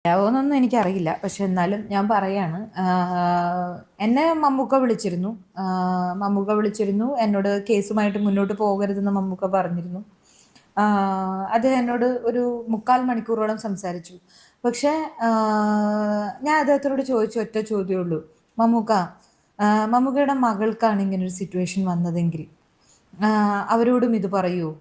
യാവോന്നൊന്നും എനിക്കറിയില്ല. പക്ഷെ എന്നാലും ഞാൻ പറയാണ്. എന്നെ മമ്മൂക്ക വിളിച്ചിരുന്നു. മമ്മൂക്ക വിളിച്ചിരുന്നു. എന്നോട് കേസുമായിട്ട് മുന്നോട്ട് പോകരുതെന്ന് മമ്മൂക്ക പറഞ്ഞിരുന്നു. അദ്ദേഹം എന്നോട് ഒരു 3/4 മണിക്കൂറോളം സംസാരിച്ചു. പക്ഷേ ഞാൻ അദ്ദേഹത്തിനോട് ചോദിച്ച ഒറ്റ ചോദ്യമേ ഉള്ളൂ. മമ്മൂക്ക, മമ്മൂക്കയുടെ മകൾക്കാണ് ഇങ്ങനൊരു സിറ്റുവേഷൻ വന്നതെങ്കിൽ അവരോടും ഇത് പറയുമോ?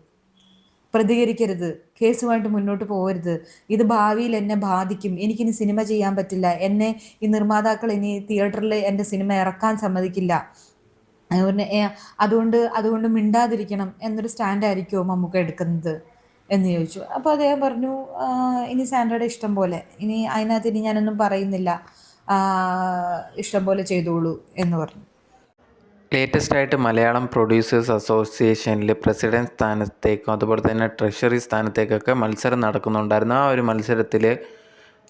പ്രതികരിക്കരുത്, കേസുമായിട്ട് മുന്നോട്ട് പോകരുത്, ഇത് ഭാവിയിൽ എന്നെ ബാധിക്കും, എനിക്കിനി സിനിമ ചെയ്യാൻ പറ്റില്ല, എന്നെ ഈ നിർമ്മാതാക്കൾ ഇനി തിയേറ്ററിൽ എൻ്റെ സിനിമ ഇറക്കാൻ സമ്മതിക്കില്ല, അതുകൊണ്ട് അതുകൊണ്ട് മിണ്ടാതിരിക്കണം എന്നൊരു സ്റ്റാൻഡായിരിക്കുമോ മമ്മൂക്ക എടുക്കുന്നത് എന്ന് ചോദിച്ചു. അപ്പോൾ അദ്ദേഹം പറഞ്ഞു, ഇനി സാൻഡ്രയുടെ ഇഷ്ടം പോലെ, ഇനി അതിനകത്ത് ഇനി ഞാനൊന്നും പറയുന്നില്ല, ഇഷ്ടം പോലെ ചെയ്തോളൂ എന്ന് പറഞ്ഞു. ലേറ്റസ്റ്റ് ആയിട്ട് മലയാളം പ്രൊഡ്യൂസേഴ്സ് അസോസിയേഷനിൽ പ്രസിഡന്റ് സ്ഥാനത്തേക്കും അതുപോലെ തന്നെ ട്രഷറി സ്ഥാനത്തേക്കൊക്കെ മത്സരം നടക്കുന്നുണ്ടായിരുന്നു. ആ ഒരു മത്സരത്തിൽ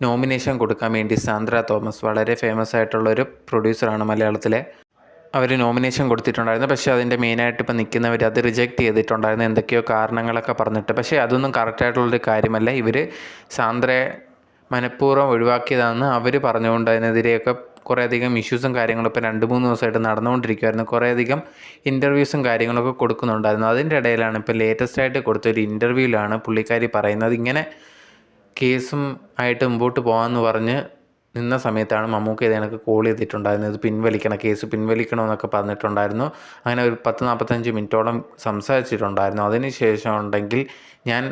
നോമിനേഷൻ കൊടുക്കാൻ വേണ്ടി സാന്ദ്ര തോമസ്, വളരെ ഫേമസ് ആയിട്ടുള്ളൊരു പ്രൊഡ്യൂസറാണ് മലയാളത്തിലെ, അവർ നോമിനേഷൻ കൊടുത്തിട്ടുണ്ടായിരുന്നു. പക്ഷേ അതിൻ്റെ മെയിനായിട്ട് ഇപ്പം നിൽക്കുന്നവർ അത് റിജക്റ്റ് ചെയ്തിട്ടുണ്ടായിരുന്നു, എന്തൊക്കെയോ കാരണങ്ങളൊക്കെ പറഞ്ഞിട്ട്. പക്ഷേ അതൊന്നും കറക്റ്റായിട്ടുള്ളൊരു കാര്യമല്ല. ഇവർ സാന്ദ്രയെ മനഃപൂർവ്വം ഒഴിവാക്കിയതാണെന്ന് അവർ പറഞ്ഞുകൊണ്ട് അതിനെതിരെയൊക്കെ കുറേയധികം ഇഷ്യൂസും കാര്യങ്ങളും ഇപ്പോൾ 2-3 ദിവസമായിട്ട് നടന്നുകൊണ്ടിരിക്കുമായിരുന്നു. കുറേയധികം ഇൻ്റർവ്യൂസും കാര്യങ്ങളൊക്കെ കൊടുക്കുന്നുണ്ടായിരുന്നു. അതിൻ്റെ ഇടയിലാണ് ഇപ്പോൾ ലേറ്റസ്റ്റായിട്ട് കൊടുത്തൊരു ഇൻ്റർവ്യൂവിലാണ് പുള്ളിക്കാരി പറയുന്നത്, ഇങ്ങനെ കേസും ആയിട്ട് മുമ്പോട്ട് പോകാമെന്ന് പറഞ്ഞ് നിന്ന സമയത്താണ് മമ്മൂക്ക ഇതെനിക്ക് കോൾ ചെയ്തിട്ടുണ്ടായിരുന്നത്, ഇത് പിൻവലിക്കണം, കേസ് പിൻവലിക്കണമെന്നൊക്കെ പറഞ്ഞിട്ടുണ്ടായിരുന്നു. അങ്ങനെ ഒരു 10-45 മിനിറ്റോളം സംസാരിച്ചിട്ടുണ്ടായിരുന്നു. അതിന് ശേഷം ഉണ്ടെങ്കിൽ ഞാൻ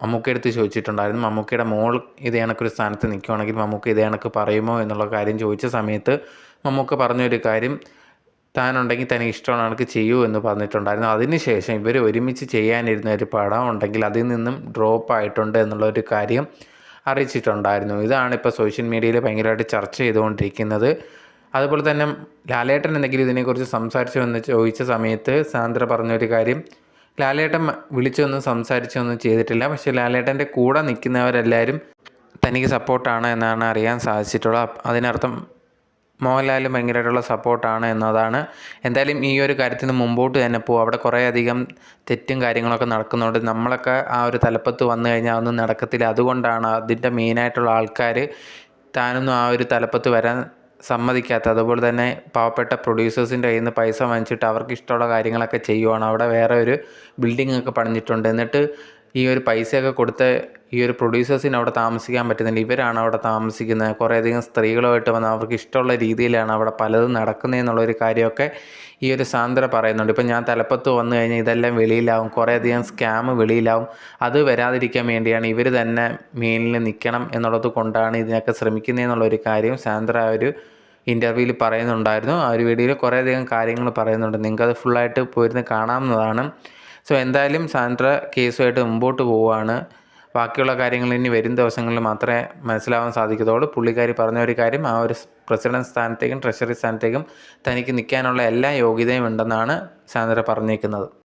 മമ്മൂക്കയെടുത്ത് ചോദിച്ചിട്ടുണ്ടായിരുന്നു, മമ്മൂക്കയുടെ മോൾ ഇത് കണക്കൊരു സ്ഥാനത്ത് നിൽക്കുകയാണെങ്കിൽ മമ്മൂക്ക ഇത് കണക്ക് പറയുമോ എന്നുള്ള കാര്യം ചോദിച്ച സമയത്ത് മമ്മൂക്ക പറഞ്ഞൊരു കാര്യം, താനുണ്ടെങ്കിൽ തനിക്ക് ഇഷ്ടമുള്ള കണക്ക് ചെയ്യൂ എന്ന് പറഞ്ഞിട്ടുണ്ടായിരുന്നു. അതിനുശേഷം ഇവർ ഒരുമിച്ച് ചെയ്യാനിരുന്ന ഒരു പടം ഉണ്ടെങ്കിൽ അതിൽ നിന്നും ഡ്രോപ്പ് ആയിട്ടുണ്ട് എന്നുള്ളൊരു കാര്യം അറിയിച്ചിട്ടുണ്ടായിരുന്നു. ഇതാണ് ഇപ്പോൾ സോഷ്യൽ മീഡിയയിൽ ഭയങ്കരമായിട്ട് ചർച്ച ചെയ്തുകൊണ്ടിരിക്കുന്നത്. അതുപോലെ തന്നെ ലാലേട്ടൻ എന്തെങ്കിലും ഇതിനെക്കുറിച്ച് സംസാരിച്ചു എന്ന് ചോദിച്ച സമയത്ത് സാന്ദ്ര പറഞ്ഞൊരു കാര്യം, ലാലേട്ടൻ വിളിച്ചൊന്നും സംസാരിച്ചൊന്നും ചെയ്തിട്ടില്ല, പക്ഷേ ലാലേട്ടൻ്റെ കൂടെ നിൽക്കുന്നവരെല്ലാവരും തനിക്ക് സപ്പോർട്ടാണ് എന്നാണ് അറിയാൻ സാധിച്ചിട്ടുള്ളത്. അതിനർത്ഥം മോഹൻലാലും ഭയങ്കരമായിട്ടുള്ള സപ്പോർട്ടാണ് എന്നതാണ്. എന്തായാലും ഈ ഒരു കാര്യത്തിന് മുമ്പോട്ട് തന്നെ പോകും. അവിടെ കുറേയധികം തെറ്റും കാര്യങ്ങളൊക്കെ നടക്കുന്നുണ്ട്. നമ്മളൊക്കെ ആ ഒരു തലപ്പത്ത് വന്നു കഴിഞ്ഞാൽ ഒന്നും നടക്കത്തില്ല. അതുകൊണ്ടാണ് അതിൻ്റെ മെയിനായിട്ടുള്ള ആൾക്കാർ താനൊന്നും ആ ഒരു തലപ്പത്ത് വരാൻ സമ്മതിക്കാത്ത. അതുപോലെ തന്നെ പാവപ്പെട്ട പ്രൊഡ്യൂസേഴ്സിൻ്റെ കയ്യിൽ നിന്ന് പൈസ വാങ്ങിച്ചിട്ട് അവർക്ക് ഇഷ്ടമുള്ള കാര്യങ്ങളൊക്കെ ചെയ്യുവാണ്. അവിടെ വേറെ ഒരു ബിൽഡിംഗ് ഒക്കെ പണിഞ്ഞിട്ടുണ്ട്. എന്നിട്ട് ഈ ഒരു പൈസയൊക്കെ കൊടുത്ത് ഈ ഒരു പ്രൊഡ്യൂസേഴ്സിന് അവിടെ താമസിക്കാൻ പറ്റുന്നില്ല. ഇവരാണ് അവിടെ താമസിക്കുന്നത്. കുറേയധികം സ്ത്രീകളുമായിട്ട് വന്ന് അവർക്ക് ഇഷ്ടമുള്ള രീതിയിലാണ് അവിടെ പലതും നടക്കുന്നതെന്നുള്ളൊരു കാര്യമൊക്കെ ഈ ഒരു സാന്ദ്ര പറയുന്നുണ്ട്. ഇപ്പം ഞാൻ തലപ്പത്ത് വന്നു കഴിഞ്ഞാൽ ഇതെല്ലാം വെളിയിലാവും, കുറേയധികം സ്കാം വെളിയിലാവും. അത് വരാതിരിക്കാൻ വേണ്ടിയാണ് ഇവർ തന്നെ മെയിനിൽ നിൽക്കണം എന്നുള്ളത് കൊണ്ടാണ് ഇതിനൊക്കെ ശ്രമിക്കുന്നതെന്നുള്ളൊരു കാര്യം സാന്ദ്ര ആ ഒരു ഇൻ്റർവ്യൂവിൽ പറയുന്നുണ്ടായിരുന്നു. ആ ഒരു വീഡിയോയിൽ കുറേയധികം കാര്യങ്ങൾ പറയുന്നുണ്ട്. നിങ്ങൾക്കത് ഫുള്ളായിട്ട് പോയിരുന്ന് കാണാവുന്നതാണ്. സോ എന്തായാലും സാന്ദ്ര കേസുമായിട്ട് മുമ്പോട്ട് പോവുകയാണ്. ബാക്കിയുള്ള കാര്യങ്ങൾ ഇനി വരും ദിവസങ്ങളിൽ മാത്രമേ മനസ്സിലാവാൻ സാധിക്കത്തുള്ളൂ. പുള്ളിക്കാരി പറഞ്ഞ ഒരു കാര്യം, ആ ഒരു പ്രസിഡന്റ് സ്ഥാനത്തേക്കും ട്രഷറി സ്ഥാനത്തേക്കും തനിക്ക് നിൽക്കാനുള്ള എല്ലാ യോഗ്യതയും ഉണ്ടെന്നാണ് സാന്ദ്ര പറഞ്ഞേക്കുന്നത്.